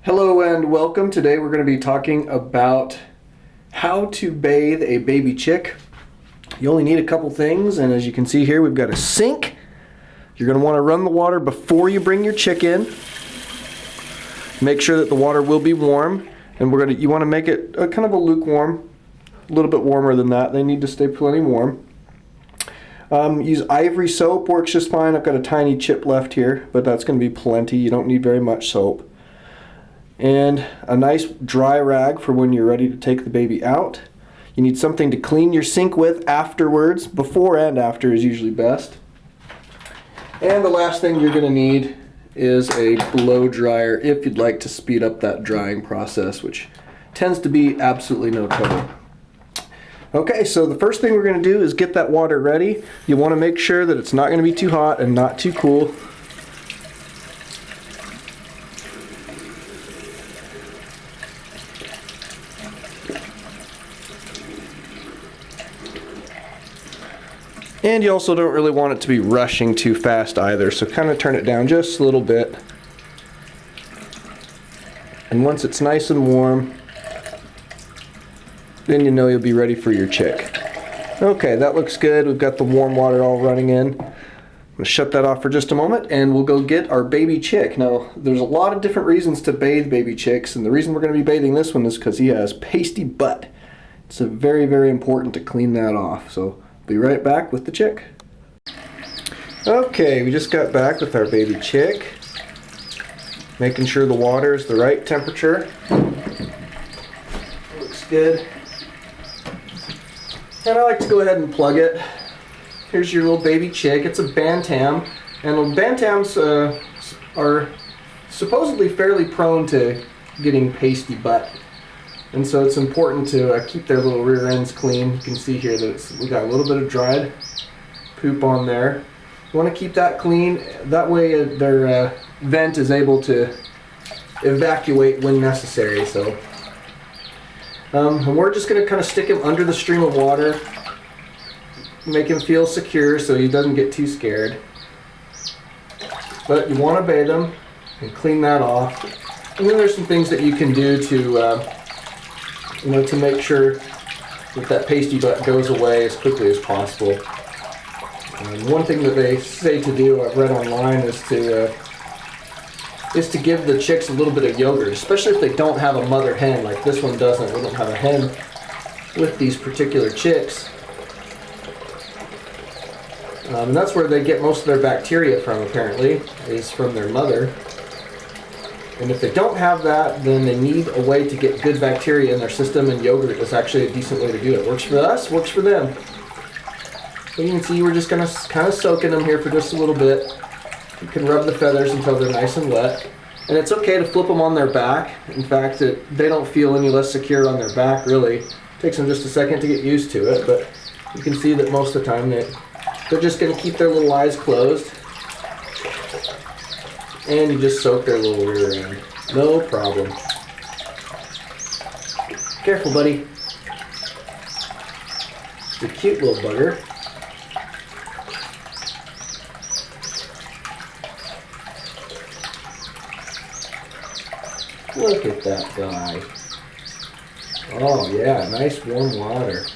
Hello and welcome. Today we're going to be talking about how to bathe a baby chick. You only need a couple things, and as you can see here, we've got a sink. You're going to want to run the water before you bring your chick in. Make sure that the water will be warm, and you want to make it kind of a lukewarm, a little bit warmer than that. They need to stay plenty warm. Use ivory soap, works just fine. I've got a tiny chip left here, but that's going to be plenty. You don't need very much soap. And a nice dry rag for when you're ready to take the baby out. You need something to clean your sink with afterwards. Before and after is usually best. And the last thing you're going to need is a blow dryer if you'd like to speed up that drying process, which tends to be absolutely no trouble. Okay, so the first thing we're going to do is get that water ready. You want to make sure that it's not going to be too hot and not too cool. And you also don't really want it to be rushing too fast either, so kind of turn it down just a little bit. And once it's nice and warm, then you know you'll be ready for your chick. Okay, that looks good. We've got the warm water all running in. I'm going to shut that off for just a moment and we'll go get our baby chick. Now, there's a lot of different reasons to bathe baby chicks, and the reason we're going to be bathing this one is because he has pasty butt. It's very, very important to clean that off. So be right back with the chick. Okay, we just got back with our baby chick. Making sure the water is the right temperature. Looks good. And I like to go ahead and plug it. Here's your little baby chick. It's a Bantam. And Bantams are supposedly fairly prone to getting pasty butt. And so it's important to keep their little rear ends clean. You can see here that we got a little bit of dried poop on there. You want to keep that clean. That way their vent is able to evacuate when necessary. So, and we're just going to kind of stick him under the stream of water, make him feel secure so he doesn't get too scared. But you want to bathe him and clean that off. And then there's some things that you can do to to make sure that pasty butt goes away as quickly as possible. One thing that they say to do, I've read online, is to give the chicks a little bit of yogurt, especially if they don't have a mother hen like this one doesn't. We don't have a hen with these particular chicks. And that's where they get most of their bacteria from, apparently, is from their mother. And if they don't have that, then they need a way to get good bacteria in their system, and yogurt is actually a decent way to do it. Works for us, works for them. So you can see we're just going to kind of soak in them here for just a little bit. You can rub the feathers until they're nice and wet. And it's okay to flip them on their back. In fact, they don't feel any less secure on their back, really. It takes them just a second to get used to it, but you can see that most of the time they're just going to keep their little eyes closed. And you just soak their little rear end. No problem. Careful, buddy. It's a cute little bugger. Look at that guy. Oh yeah, nice warm water.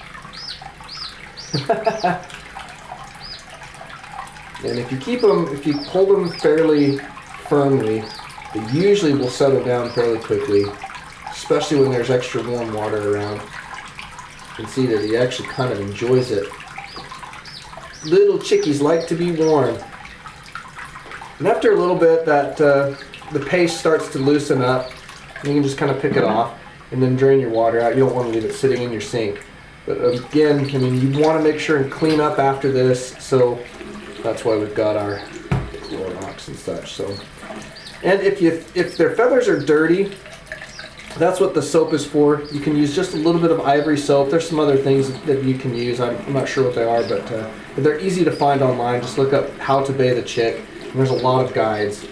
And if you hold them fairly firmly, they usually will settle down fairly quickly, especially when there's extra warm water around. You can see that he actually kind of enjoys it. Little chickies like to be warm. And after a little bit, the paste starts to loosen up, and you can just kind of pick it off and then drain your water out. You don't want to leave it sitting in your sink. But again, I mean, you want to make sure and clean up after this, so that's why we've got our Clorox and such. So, and if their feathers are dirty, that's what the soap is for. You can use just a little bit of ivory soap. There's some other things that you can use. I'm not sure what they are, but they're easy to find online. Just look up how to bathe a chick, and there's a lot of guides.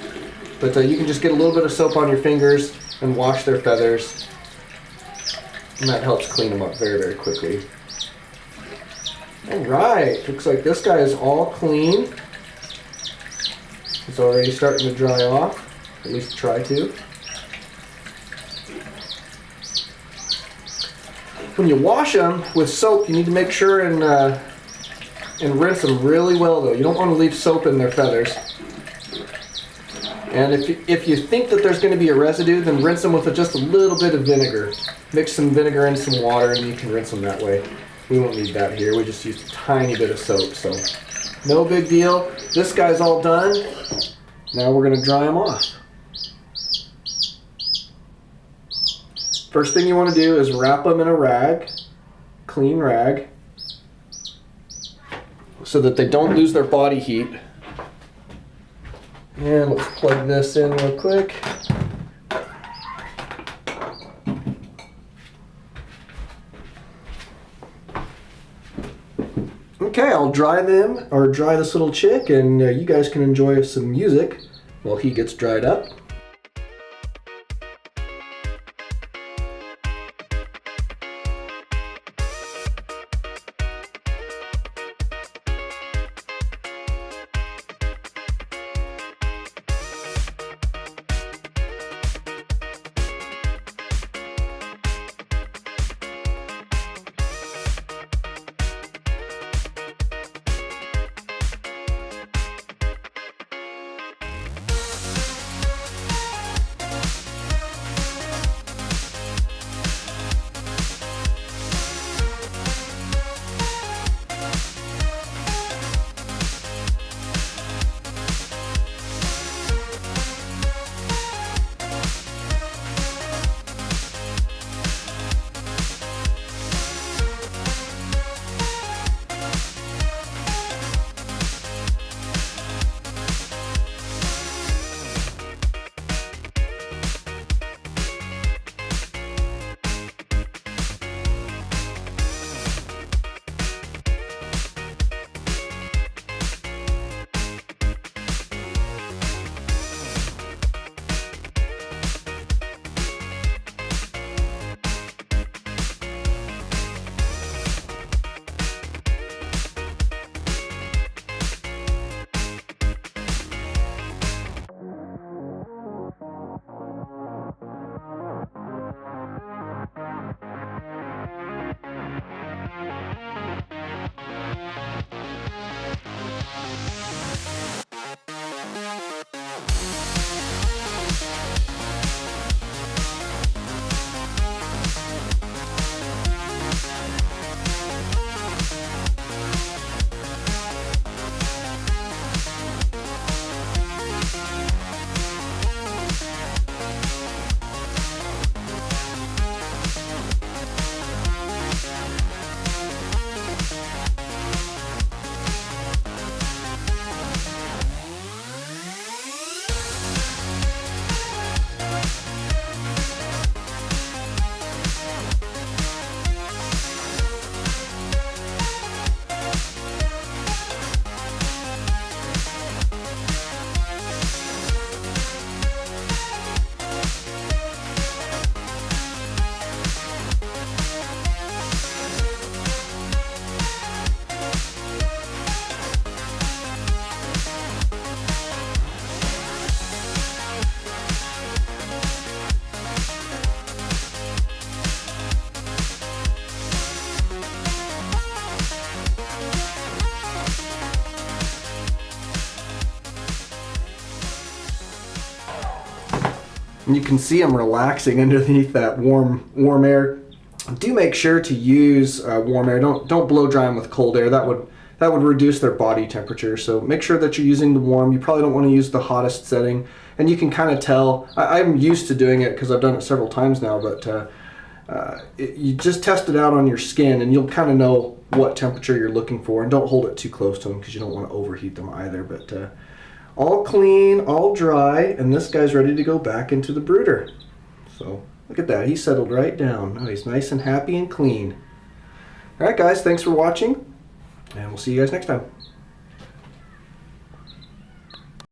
But you can just get a little bit of soap on your fingers and wash their feathers, and that helps clean them up very, very quickly. Alright, looks like this guy is all clean. It's already starting to dry off, at least try to. When you wash them with soap, you need to make sure and rinse them really well though. You don't want to leave soap in their feathers. And if you think that there's going to be a residue, then rinse them with just a little bit of vinegar. Mix some vinegar and some water and you can rinse them that way. We won't need that here. We just used a tiny bit of soap, so no big deal. This guy's all done. Now we're going to dry them off. First thing you want to do is wrap them in a rag, clean rag, so that they don't lose their body heat. And let's plug this in real quick. Okay, I'll dry them, or dry this little chick, and you guys can enjoy some music while he gets dried up. And you can see them relaxing underneath that warm air. Do make sure to use warm air. Don't blow dry them with cold air. That would reduce their body temperature. So make sure that you're using the warm. You probably don't want to use the hottest setting. And you can kind of tell. I'm used to doing it because I've done it several times now. But you just test it out on your skin, and you'll kind of know what temperature you're looking for. And don't hold it too close to them because you don't want to overheat them either. But all clean, all dry, and this guy's ready to go back into the brooder. So look at that, he settled right down. Oh, he's nice and happy and clean. All right guys, thanks for watching, and we'll see you guys next time.